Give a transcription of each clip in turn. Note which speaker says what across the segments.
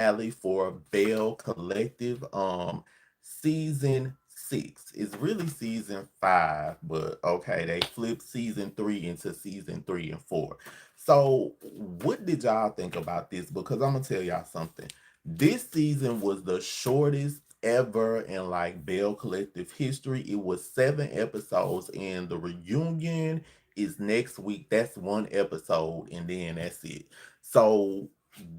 Speaker 1: finale for Belle Collective. Season 6. It's really season 5, but okay, they flipped season 3 into season 3 and 4. So, what did y'all think about this? Because I'm gonna tell y'all something. This season was the shortest ever in like Bell Collective history. It was 7 episodes, and the reunion is next week. That's 1 episode, and then that's it. So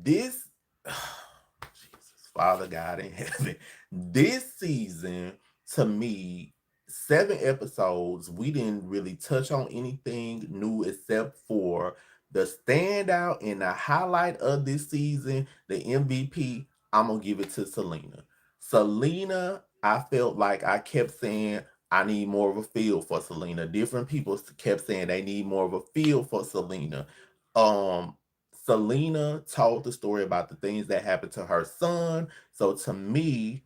Speaker 1: this Jesus, Father God in heaven, this season to me, 7 episodes, we didn't really touch on anything new except for the standout and the highlight of this season, the MVP. I'm gonna give it to Selena. Selena, I felt like I kept saying I need more of a feel for Selena. Different people kept saying they need more of a feel for Selena. Um, Selena told the story about the things that happened to her son. So to me,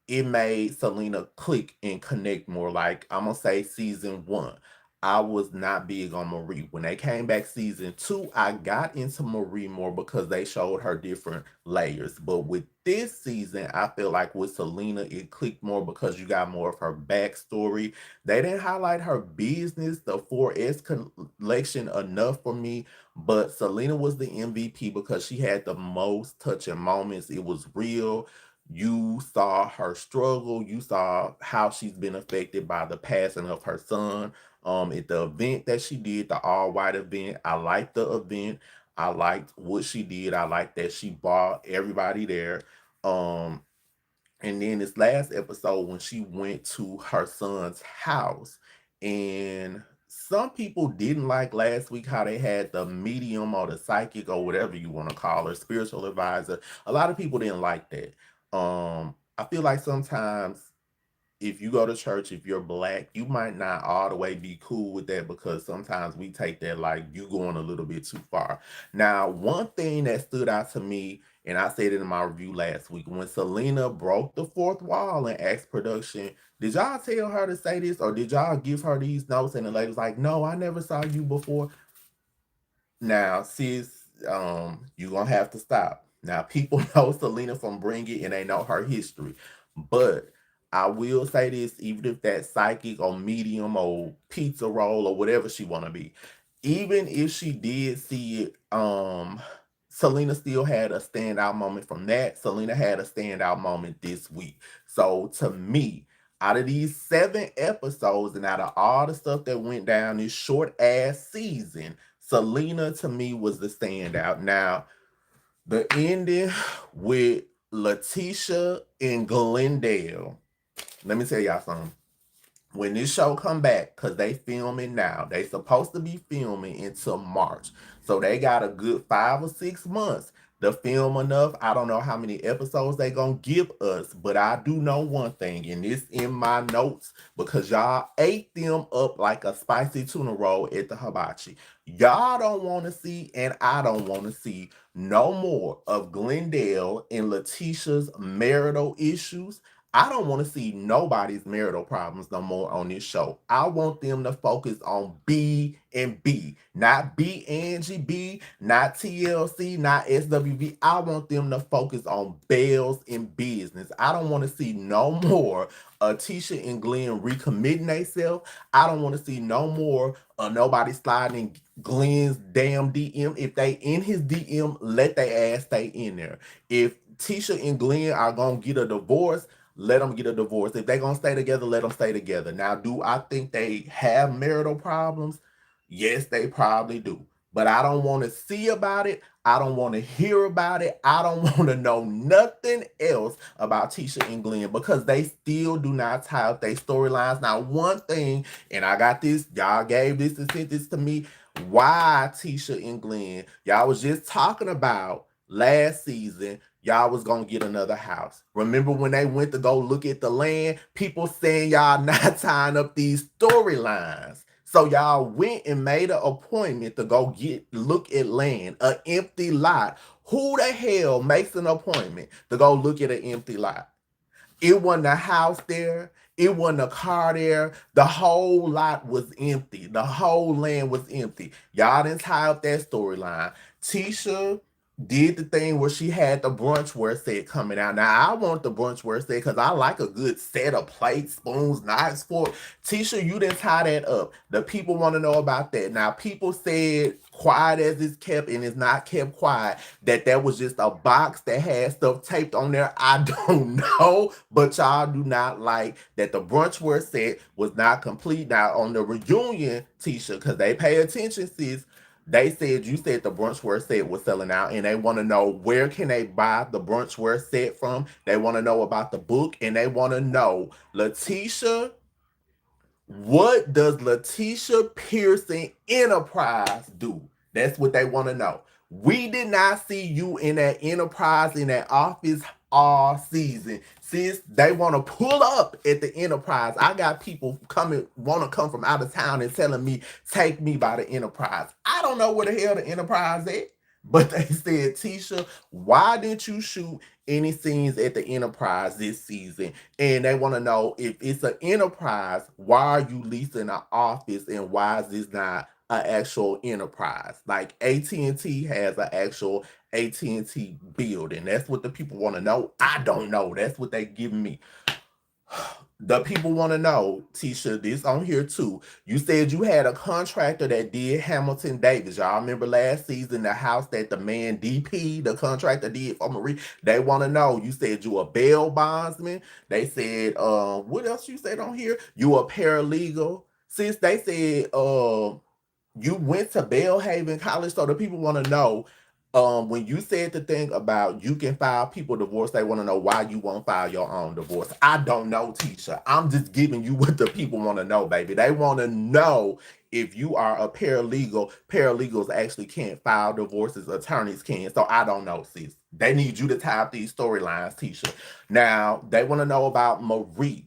Speaker 1: it made Selena click and connect more. Like I'm gonna say season 1. I was not big on Marie. When they came back season 2, I got into Marie more because they showed her different layers. But with this season, I feel like with Selena, it clicked more because you got more of her backstory. They didn't highlight her business, the 4S collection enough for me, but Selena was the MVP because she had the most touching moments. It was real. You saw her struggle. You saw how she's been affected by the passing of her son. At the event that she did, the all white event, I liked the event. I liked what she did. I liked that she brought everybody there. Um, and then this last episode when she went to her son's house, and some people didn't like last week how they had the medium or the psychic or whatever you want to call her, spiritual advisor. A lot of people didn't like that. I feel like sometimes if you go to church, if you're black, you might not all the way be cool with that because sometimes we take that like you going a little bit too far. Now, one thing that stood out to me, and I said it in my review last week, when Selena broke the fourth wall and asked production, did y'all tell her to say this or did y'all give her these notes? And the lady was like, no, I never saw you before. Now, sis, you gonna have to stop. Now, people know Selena from Bring It and they know her history, but I will say this: even if that psychic or medium or pizza roll or whatever she wanna be, even if she did see it, Selena still had a standout moment from that. Selena had a standout moment this week. So to me, out of these 7 episodes and out of all the stuff that went down this short ass season, Selena to me was the standout. Now, the ending with Lateshia and Glendale. Let me tell y'all something. When this show come back, cause they filming now, they supposed to be filming until March, so they got a good 5 or 6 months to film enough. I don't know how many episodes they gonna give us, but I do know one thing, and it's in my notes because y'all ate them up like a spicy tuna roll at the hibachi. Y'all don't want to see, and I don't want to see no more of Glendale and Letitia's marital issues. I don't want to see nobody's marital problems no more on this show. I want them to focus on B and B, not B Angie B, not TLC, not SWV. I want them to focus on bells and business. I don't want to see no more Tisha and Glenn recommitting themselves. I don't want to see no more nobody sliding in Glenn's damn DM. If they in his DM, let their ass stay in there. If Tisha and Glenn are gonna get a divorce, let them get a divorce. If they're gonna stay together, let them stay together. Now, do I think they have marital problems? Yes, they probably do. But I don't want to see about it. I don't want to hear about it. I don't want to know nothing else about Tisha and Glenn because they still do not tie up their storylines. Now, one thing, and I got this, y'all gave this and sent this to me. Why Tisha and Glenn? Y'all was just talking about last season y'all was gonna get another house. Remember when they went to go look at the land? People saying y'all not tying up these storylines. So y'all went and made an appointment to go look at land, an empty lot. Who the hell makes an appointment to go look at an empty lot? It wasn't a house there. It wasn't a car there. The whole lot was empty. The whole land was empty. Y'all didn't tie up that storyline. Tisha did the thing where she had the brunchware set coming out. Now I want the brunchware set because I like a good set of plates, spoons, knives, forks. Tisha, you didn't tie that up. The people want to know about that. Now people said, quiet as it's kept and it's not kept quiet, that was just a box that had stuff taped on there. I don't know, but y'all do not like that the brunchware set was not complete. Now on the reunion, Tisha, because they pay attention, sis, they said you said the brunchware set was selling out, and they want to know where can they buy the brunchware set from. They want to know about the book, and they want to know, Lateshia, what does Lateshia Pearson Enterprise do? That's what they want to know. We did not see you in that enterprise, in that office all season. Sis, they want to pull up at the enterprise. I got people coming, want to come from out of town and telling me, take me by the enterprise. I don't know where the hell the enterprise is. But they said, Tisha, why didn't you shoot any scenes at the enterprise this season? And they want to know, if it's an enterprise, why are you leasing an office, and why is this not an actual enterprise? Like AT&T has an actual AT&T building. That's what the people want to know. I don't know. That's what they giving me. The people want to know, Tisha, this on here too. You said you had a contractor that did Hamilton Davis. Y'all remember last season, the house that the man DP, the contractor, did for Marie? They want to know. You said you a bail bondsman. They said, what else you said on here? You a paralegal. Since they said, you went to Belhaven College, so the people want to know, when you said the thing about you can file people divorce, they want to know why you won't file your own divorce. I don't know, Tisha. I'm just giving you what the people want to know, baby. They want to know, if you are a paralegal, paralegals actually can't file divorces, attorneys can. So I don't know, sis. They need you to tie up these storylines, Tisha. Now, they want to know about Marie.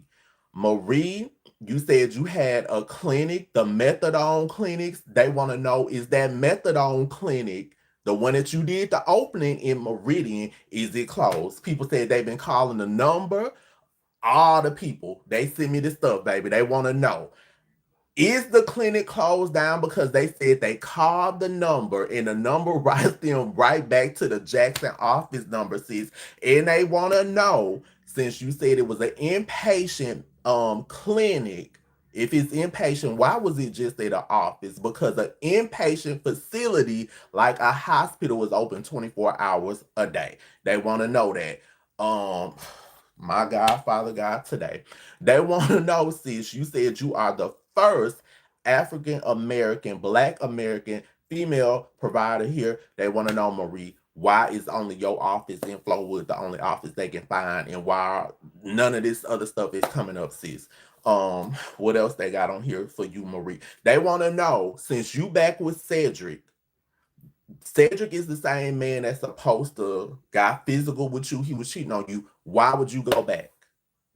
Speaker 1: Marie, you said you had a clinic, the methadone clinics. They want to know, is that methadone clinic, the one that you did the opening in Meridian, is it closed? People said they've been calling the number. All the people, they send me this stuff, baby. They want to know, is the clinic closed down? Because they said they called the number, and the number writes them right back to the Jackson office number, sis. And they want to know, since you said it was an inpatient clinic, if it's inpatient, why was it just at an office? Because an inpatient facility like a hospital is open 24 hours a day. They want to know that. My God, Father God, today. They want to know, sis, you said you are the first African American, Black American female provider here. They want to know, Marie, why is only your office in Flowood the only office they can find, and why none of this other stuff is coming up, sis? What else they got on here for you, Marie? They want to know, since you back with Cedric, Cedric is the same man that's supposed to got physical with you. He was cheating on you. Why would you go back?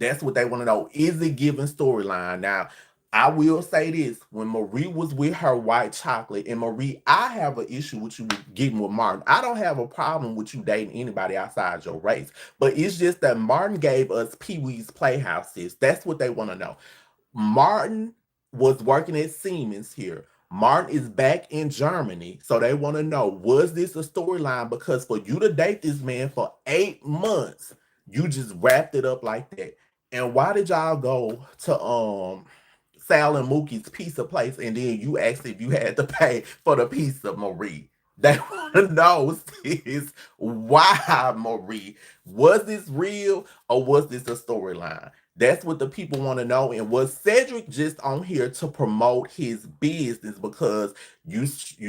Speaker 1: That's what they want to know. Is it given storyline? Now, I will say this. When Marie was with her white chocolate, and Marie, I have an issue with you getting with Martin. I don't have a problem with you dating anybody outside your race. But it's just that Martin gave us Pee-wee's Playhouse, sis. That's what they want to know. Martin was working at Siemens here. Martin is back in Germany. So they want to know, was this a storyline? Because for you to date this man for 8 months, you just wrapped it up like that. And why did y'all go to Sal and Mookie's pizza place, and then you asked if you had to pay for the pizza, Marie? They want to know, sis, why, Marie? Was this real, or was this a storyline? That's what the people want to know. And was Cedric just on here to promote his business? Because you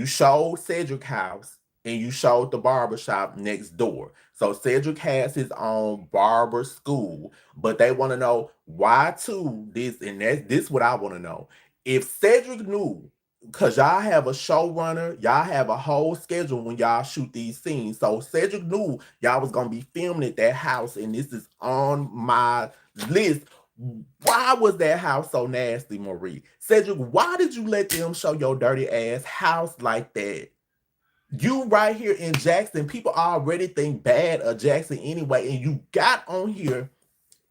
Speaker 1: showed Cedric house, and you showed the barbershop next door. So Cedric has his own barber school, but they want to know why too this, and that's this what I want to know. If Cedric knew, because y'all have a showrunner, y'all have a whole schedule when y'all shoot these scenes. So Cedric knew y'all was gonna be filming at that house, and this is on my list. Why was that house so nasty, Marie? Cedric, why did you let them show your dirty ass house like that? You right here in Jackson, people already think bad of Jackson anyway, and you got on here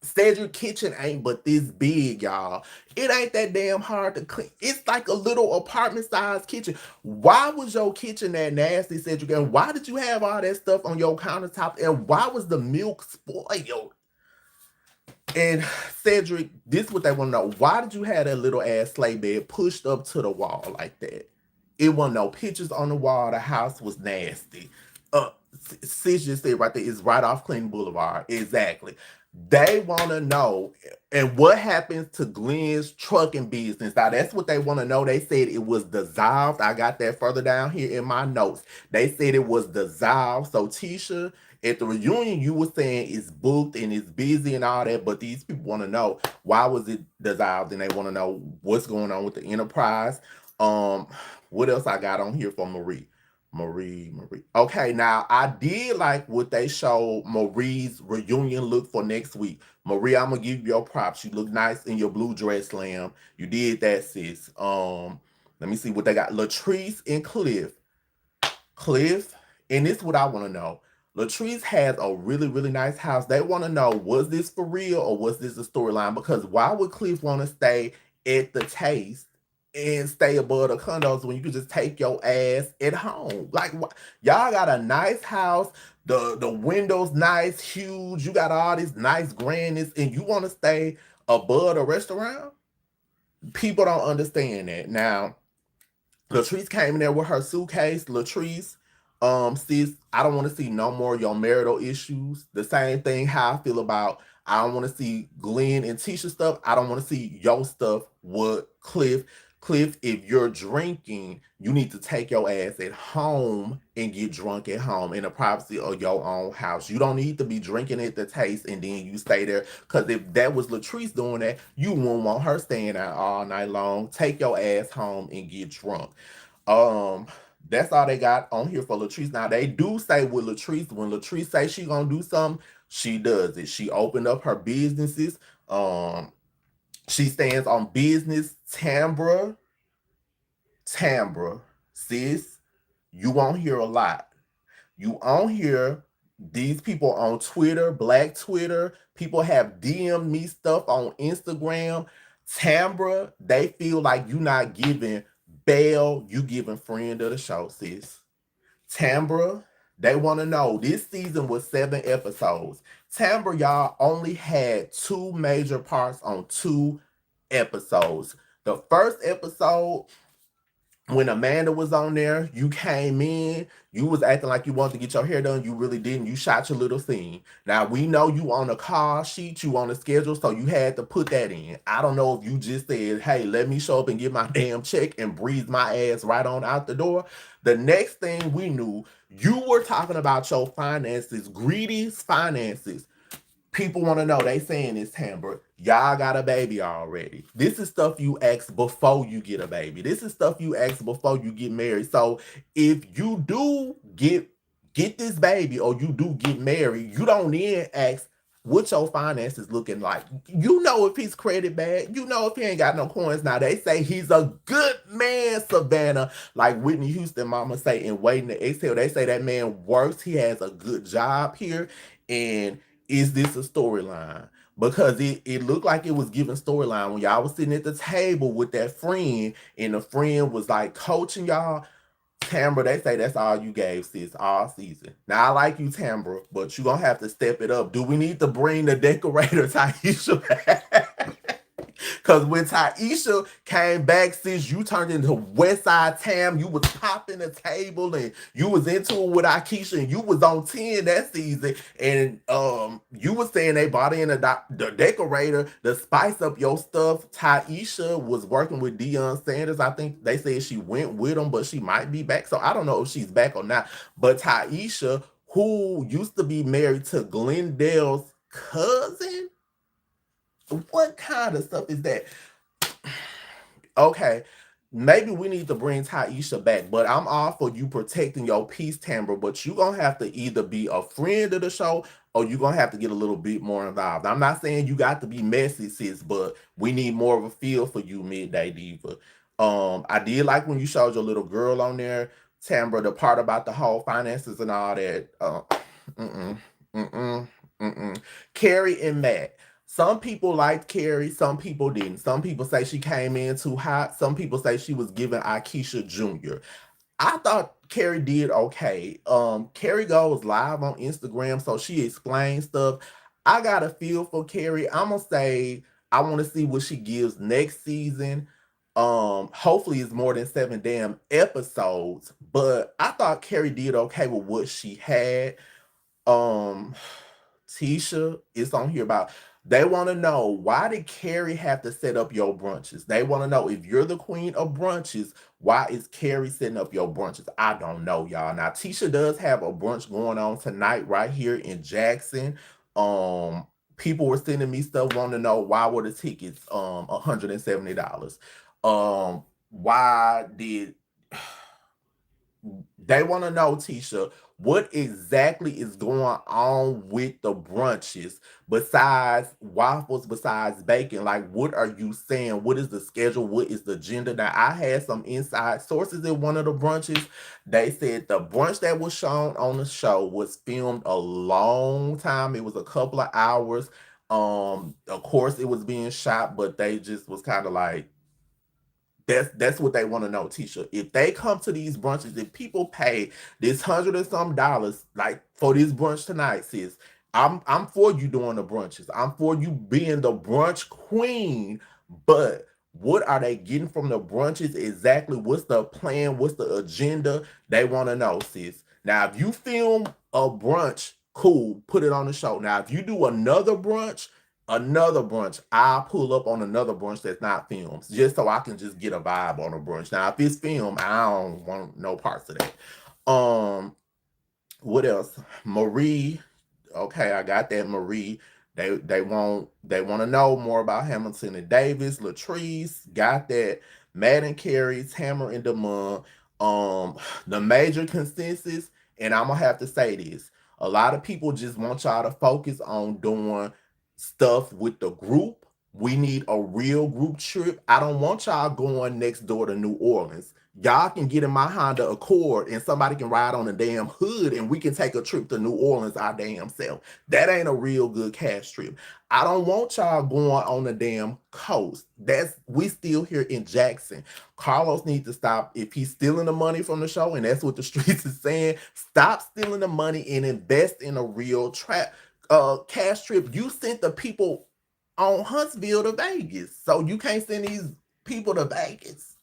Speaker 1: Cedric kitchen ain't but this big, y'all. It ain't that damn hard to clean. It's like a little apartment size kitchen. Why was your kitchen that nasty, Cedric? And why did you have all that stuff on your countertop? And why was the milk spoiled? And Cedric, this is what they want to know. Why did you have that little ass sleigh bed pushed up to the wall like that? It wasn't no pictures on the wall. The house was nasty. Uh, Sis just said right there, it's right off Clinton Boulevard. Exactly. They want to know, and what happens to Glenn's trucking business? Now, that's what they want to know. They said it was dissolved. I got that further down here in my notes. They said it was dissolved. So, Tisha, at the reunion, you were saying it's booked and it's busy and all that, but these people want to know why was it dissolved, and they want to know what's going on with the enterprise. Um, what else I got on here for Marie? Marie. Okay, now I did like what they showed Marie's reunion look for next week. Marie, I'm gonna give you your props. You look nice in your blue dress, lamb. You did that, sis. Let me see what they got. Latrice and Cliff, and this is what I want to know. Latrice has a really, really nice house. They want to know, was this for real or was this a storyline? Because why would Cliff want to stay at the Taste and stay above the condos when you could just take your ass at home? Like, y'all got a nice house. The windows nice, huge. You got all this nice grandness, and you want to stay above the restaurant? People don't understand that. Now, Latrice came in there with her suitcase. Latrice, sis, I don't want to see no more of your marital issues. The same thing how I feel about I don't want to see Glenn and Tisha stuff. I don't want to see your stuff with Cliff. Cliff, if you're drinking, you need to take your ass at home and get drunk at home in the privacy of your own house. You don't need to be drinking at the Taste and then you stay there. Because if that was Latrice doing that, you wouldn't want her staying out all night long. Take your ass home and get drunk. Um, that's all they got on here for Latrice. Now they do say with Latrice, when Latrice say she gonna do something, she does it. She opened up her businesses. She stands on business. Tambra, sis, you won't hear a lot. You on here, these people on Twitter, Black Twitter, people have DM me stuff on Instagram. Tambra, they feel like you not giving Belle, you giving friend of the show, sis. Tambra, they want to know. This season was 7 episodes. Tambra, y'all only had two major parts on 2 episodes. The first episode, when Amanda was on there, you came in, you was acting like you wanted to get your hair done. You really didn't. You shot your little scene. Now we know you on a call sheet, you on a schedule, so you had to put that in. I don't know if you just said, hey, let me show up and get my damn check and breathe my ass right on out the door. The next thing we knew, you were talking about your finances, greedy finances. People want to know. They saying this, Tambra. Y'all got a baby already. This is stuff you ask before you get a baby. This is stuff you ask before you get married. So if you do get this baby or you do get married, you don't then ask what your finances looking like. You know if his credit bad. You know if he ain't got no coins. Now they say he's a good man, Savannah. Like Whitney Houston mama say in Waiting to Exhale. They say that man works. He has a good job here. And is this a storyline? Because it looked like it was giving storyline when y'all was sitting at the table with that friend, and the friend was like coaching y'all. Tambra, they say that's all you gave, sis, all season. Now I like you, Tambra, but you gonna have to step it up. Do we need to bring the decorator Taisha back? Because when Taisha came back, sis, you turned into West Side Tam. You was popping the table and you was into it with Aikisha and you was on 10 that season. And you was saying they brought in the decorator to spice up your stuff. Taisha was working with Deion Sanders. I think they said she went with him, but she might be back. So I don't know if she's back or not. But Taisha, who used to be married to Glendale's cousin, what kind of stuff is that? Okay, maybe we need to bring Taisha back, but I'm all for you protecting your peace, Tambra. But you're gonna have to either be a friend of the show or you're gonna have to get a little bit more involved. I'm not saying you got to be messy, sis, but we need more of a feel for you, Midday Diva. I did like when you showed your little girl on there, Tambra, the part about the whole finances and all that. Mm-mm, mm-mm, mm-mm. Carrie and Matt. Some people liked Carrie, some people didn't. Some people say she came in too hot. Some people say she was giving Aikisha Jr. I thought Carrie did okay. Carrie goes live on Instagram, so she explains stuff. I got a feel for Carrie. I'm gonna say I want to see what she gives next season. Hopefully it's more than 7 damn episodes. But I thought Carrie did okay with what she had. Um, Tisha is on here about they want to know why did Carrie have to set up your brunches? They want to know if you're the queen of brunches, why is Carrie setting up your brunches? I don't know, y'all. Now Tisha does have a brunch going on tonight right here in Jackson. Um, People were sending me stuff wanting to know why were the tickets $170. Why did they want to know, Tisha, what exactly is going on with the brunches besides waffles, besides bacon? Like, what are you saying? What is the schedule? What is the agenda? Now, I had some inside sources in one of the brunches. They said the brunch that was shown on the show was filmed a long time. It was a couple of hours. Of course, it was being shot, but they just was kind of like, that's what they want to know, Tisha. If they come to these brunches, if people pay this hundred and some dollars, like for this brunch tonight, sis, I'm for you doing the brunches. I'm for you being the brunch queen. But what are they getting from the brunches exactly? What's the plan? What's the agenda? They want to know, sis. Now, if you film a brunch, cool, put it on the show. Now, if you do another brunch, I'll pull up on another brunch that's not filmed, just so I can just get a vibe on a brunch. Now, if it's filmed, I don't want no parts of that. What else? Marie. Okay, I got that, Marie. They want to know more about Hamilton and Davis. Latrice got that. Madden carries Hammer and Demond. The major consensus, and I'm gonna have to say this. A lot of people just want y'all to focus on doing stuff with the group. We need a real group trip. I don't want y'all going next door to New Orleans. Y'all can get in my Honda Accord and somebody can ride on the damn hood and we can take a trip to New Orleans our damn self. That ain't a real good cash trip. I don't want y'all going on the damn coast. We still here in Jackson. Carlos needs to stop. If he's stealing the money from the show, and that's what the streets is saying, stop stealing the money and invest in a real cash trip. You sent the people on Huntsville to Vegas, so you can't send these people to Vegas.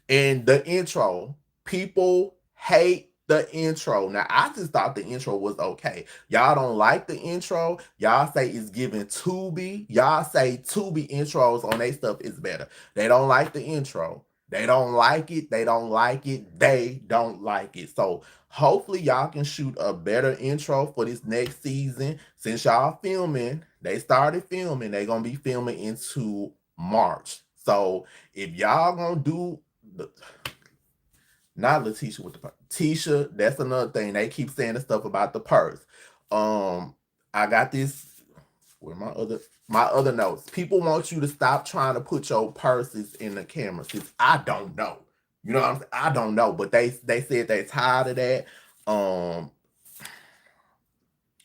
Speaker 1: And the intro, people hate the intro. Now, I just thought the intro was okay. Y'all don't like the intro. Y'all say it's giving Tubi. Y'all say Tubi intros on their stuff is better. They don't like the intro. They don't like it. They don't like it. They don't like it. So hopefully y'all can shoot a better intro for this next season. Since y'all filming, they started filming. They're gonna be filming into March. So if y'all gonna do not Latisha with the purse. Tisha, that's another thing. They keep saying the stuff about the purse. I got this. Where my other notes? People want you to stop trying to put your purses in the camera. Since I don't know. You know what I'm saying? I don't know. But they said they tired of that.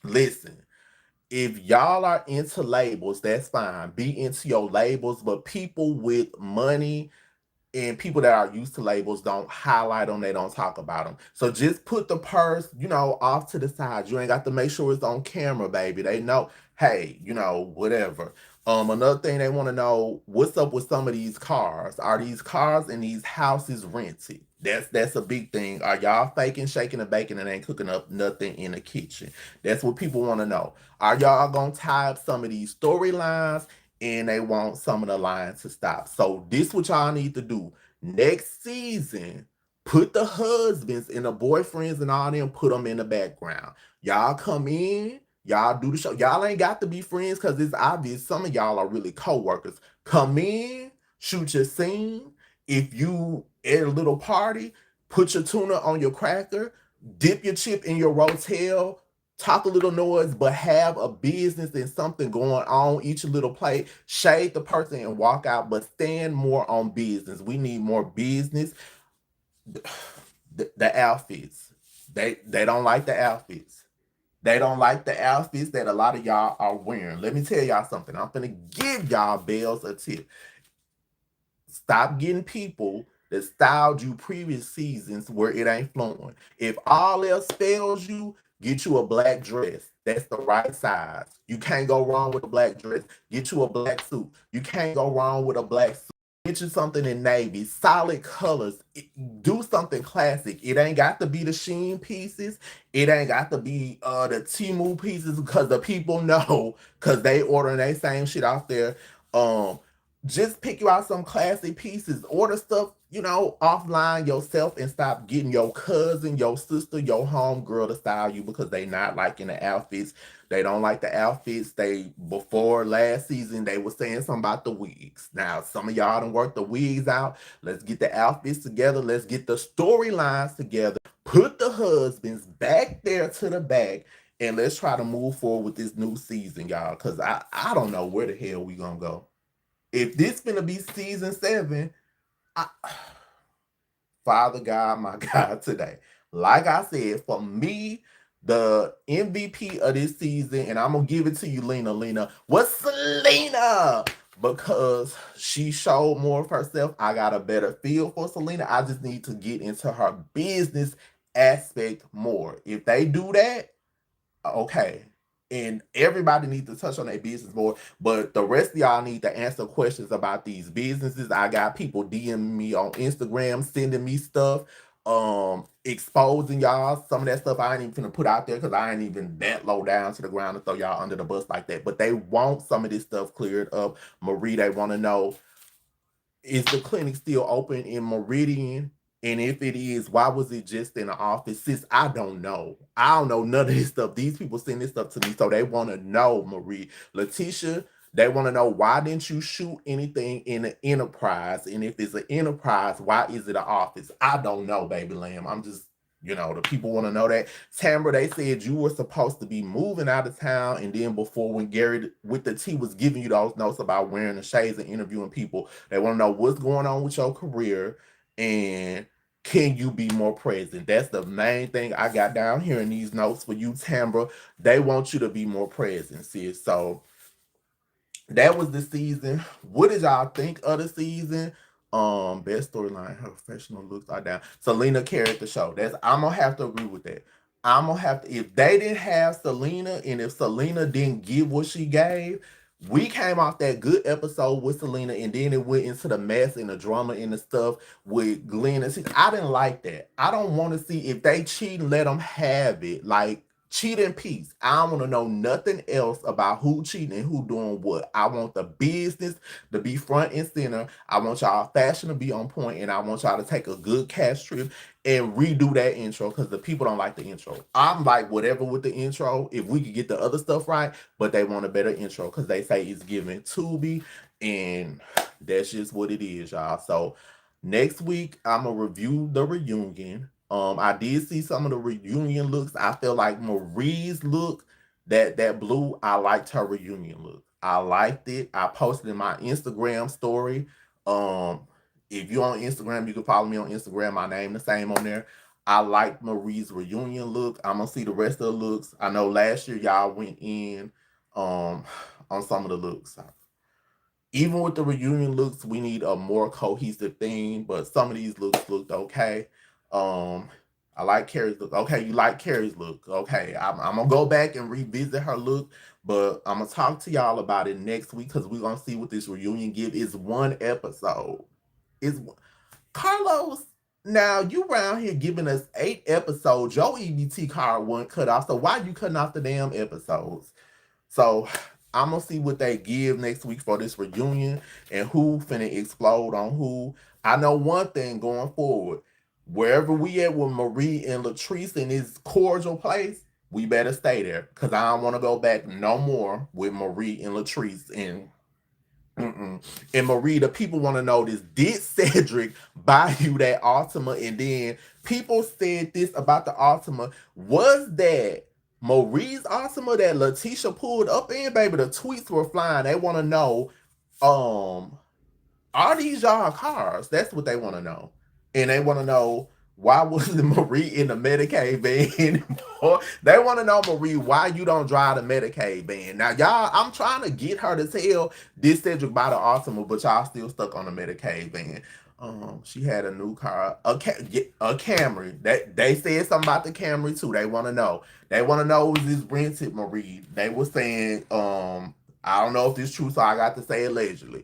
Speaker 1: Listen. If y'all are into labels, that's fine. Be into your labels, but people with money and people that are used to labels don't highlight them, they don't talk about them. So just put the purse, off to the side. You ain't got to make sure it's on camera, baby. They know, hey, whatever. Another thing they want to know, what's up with some of these cars? Are these cars and these houses rented? That's a big thing. Are y'all faking, shaking, and baking and ain't cooking up nothing in the kitchen? That's what people want to know. Are y'all gonna tie up some of these storylines and they want some of the lines to stop? So this what y'all need to do. Next season, put the husbands and the boyfriends and all them, put them in the background. Y'all come in, y'all do the show. Y'all ain't got to be friends because it's obvious some of y'all are really co-workers. Come in, shoot your scene. If you at a little party, put your tuna on your cracker, dip your chip in your rotel, talk a little noise, but have a business and something going on. Each little plate, shade the person and walk out, but stand more on business. We need more business. The outfits, they don't like the outfits. They don't like the outfits that a lot of y'all are wearing. Let me tell y'all something. I'm gonna give y'all Bells a tip. Stop getting people that styled you previous seasons where it ain't flowing. If all else fails you, get you a black dress. That's the right size. You can't go wrong with a black dress. Get you a black suit. You can't go wrong with a black suit. Get you something in navy, solid colors. Do something classic. It ain't got to be the Sheen pieces. It ain't got to be the Timu pieces because the people know because they ordering that same shit out there. Um, just pick you out some classic pieces. Order stuff, offline yourself and stop getting your cousin, your sister, your home girl to style you because they not liking the outfits. They don't like the outfits. They before last season they were saying something about the wigs. Now some of y'all done work the wigs out. Let's get the outfits together. Let's get the storylines together. Put the husbands back there to the back. And let's try to move forward with this new season, y'all. Cause I don't know where the hell we gonna go. If this gonna be season 7, I, Father God, my God, today. Like I said, for me, the MVP of this season, and I'm gonna give it to you, Lena, was Selena because she showed more of herself. I got a better feel for Selena. I just need to get into her business aspect more. If they do that, okay. And everybody needs to touch on their business more. But the rest of y'all need to answer questions about these businesses. I got people DMing me on Instagram, sending me stuff, exposing y'all. Some of that stuff I ain't even gonna put out there because I ain't even that low down to the ground to throw y'all under the bus like that. But they want some of this stuff cleared up. Marie, they want to know, is the clinic still open in Meridian? And if it is, why was it just in the office? Sis, I don't know. I don't know none of this stuff. These people send this stuff to me, so they want to know, Marie. Lateshia, they want to know, why didn't you shoot anything in an enterprise? And if it's an enterprise, why is it an office? I don't know, baby lamb. I'm just, the people want to know that. Tamara, they said you were supposed to be moving out of town. And then before, when Gary with the T was giving you those notes about wearing the shades and interviewing people, they want to know what's going on with your career and can you be more present? That's the main thing I got down here in these notes for you, Tambra. They want you to be more present, sis. So that was the season. What did y'all think of the season? Best storyline, her professional looks are down. Selena carried the show. I'm gonna have to agree with that. I'm gonna have to, if they didn't have Selena and if Selena didn't give what she gave, we came off that good episode with Selena and then it went into the mess and the drama and the stuff with Glenn and I didn't like that. I don't want to see, if they cheat, let them have it. Like, cheat in peace. I don't want to know nothing else about who cheating and who doing what. I want the business to be front and center. I want y'all fashion to be on point, and I want y'all to take a good cash trip and redo that intro because the people don't like the intro. I'm like, whatever with the intro, if we could get the other stuff right, but they want a better intro because they say it's giving Tubi, and that's just what it is, y'all. So next week, I'm gonna review the reunion. I did see some of the reunion looks. I feel like Marie's look, that blue, I liked her reunion look. I liked it. I posted in my Instagram story. Um, if you're on Instagram, you can follow me on Instagram. My name the same on there. I like Marie's reunion look. I'm gonna see the rest of the looks. I know last year y'all went in um on some of the looks. Even with the reunion looks, we need a more cohesive theme, but some of these looks looked okay. Um, I like Carrie's look. Okay, you like Carrie's look. Okay, I'm gonna go back and revisit her look, but I'm gonna talk to y'all about it next week because we're gonna see what this reunion give. Is one episode. Is Carlos. Now you around here giving us 8 episodes. Your EBT card wasn't cut off, so why you cutting off the damn episodes? So I'm gonna see what they give next week for this reunion and who finna explode on who. I know one thing going forward. Wherever we at with Marie and Latrice in this cordial place, we better stay there. Cause I don't wanna go back no more with Marie and Latrice and mm-mm. And Marie, the people want to know this. Did Cedric buy you that Ultima? And then people said this about the Ultima. Was that Marie's Ultima that Letitia pulled up in? Baby, the tweets were flying. They want to know, are these y'all cars? That's what they want to know. And they want to know, Why wasn't Marie in the Medicaid van anymore? They want to know, Marie, why you don't drive the Medicaid van. Now, y'all, I'm trying to get her to tell this Cedric by the Arsenal, but y'all still stuck on the Medicaid van. She had a new car, a Camry. They said something about the Camry too. They want to know. They want to know, was this rented, Marie? They were saying, I don't know if this true, so I got to say allegedly.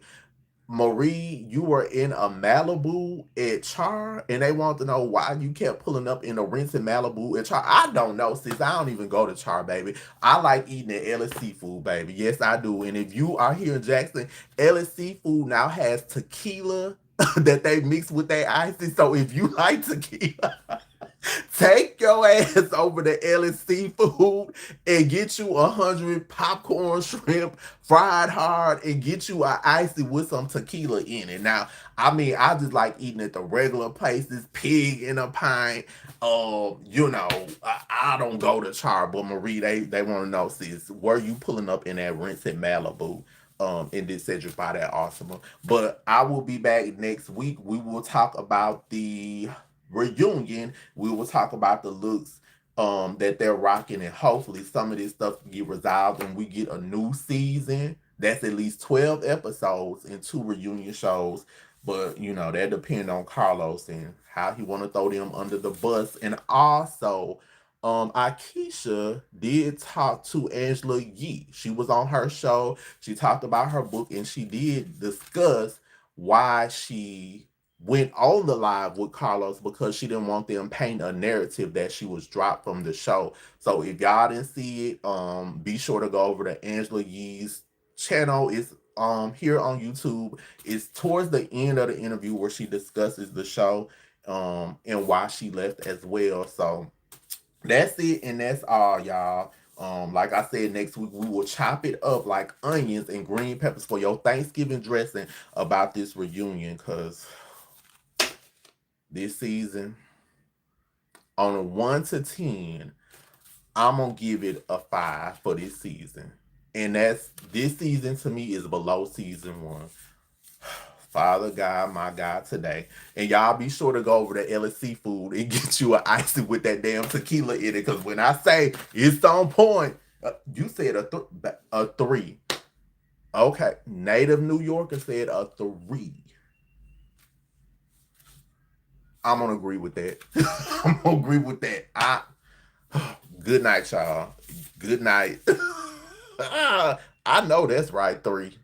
Speaker 1: Marie, you were in a Malibu at Char, and they want to know why you kept pulling up in a rented Malibu at Char. I don't know, sis. I don't even go to Char, baby. I like eating at Ellis Seafood, baby. Yes, I do. And if you are here in Jackson, Ellis Seafood now has tequila that they mix with their icy. So if you like tequila, take your ass over to Ellis Seafood and get you 100 popcorn shrimp, fried hard, and get you a icy with some tequila in it. Now, I mean, I just like eating at the regular places, pig in a pint. I don't go to Char, but Marie, they want to know, sis, were you pulling up in that rented Malibu? In this Cedric by that awesome. But I will be back next week. We will talk about the reunion. We will talk about the looks that they're rocking, and hopefully some of this stuff can get resolved and we get a new season. That's at least 12 episodes and 2 reunion shows. But that depends on Carlos and how he want to throw them under the bus. And also, Aikisha did talk to Angela Yee. She was on her show. She talked about her book, and she did discuss why she went on the live with Carlos, because she didn't want them paint a narrative that she was dropped from the show. So if y'all didn't see it, be sure to go over to Angela Yee's channel. It's here on YouTube. It's towards the end of the interview where she discusses the show and why she left as well. So that's it, and that's all, y'all. Like I said, next week we will chop it up like onions and green peppers for your Thanksgiving dressing about this reunion, because this season, on a 1 to 10, I'm gonna give it a 5 for this season. And this season to me is below season 1. Father God, my God, today. And y'all be sure to go over to Ellis Seafood and get you an icy with that damn tequila in it. Because when I say it's on point, you said a 3. Okay. Native New Yorker said a 3. I'm going to agree with that. I'm going to agree with that. Good night, y'all. Good night. I know that's right, 3.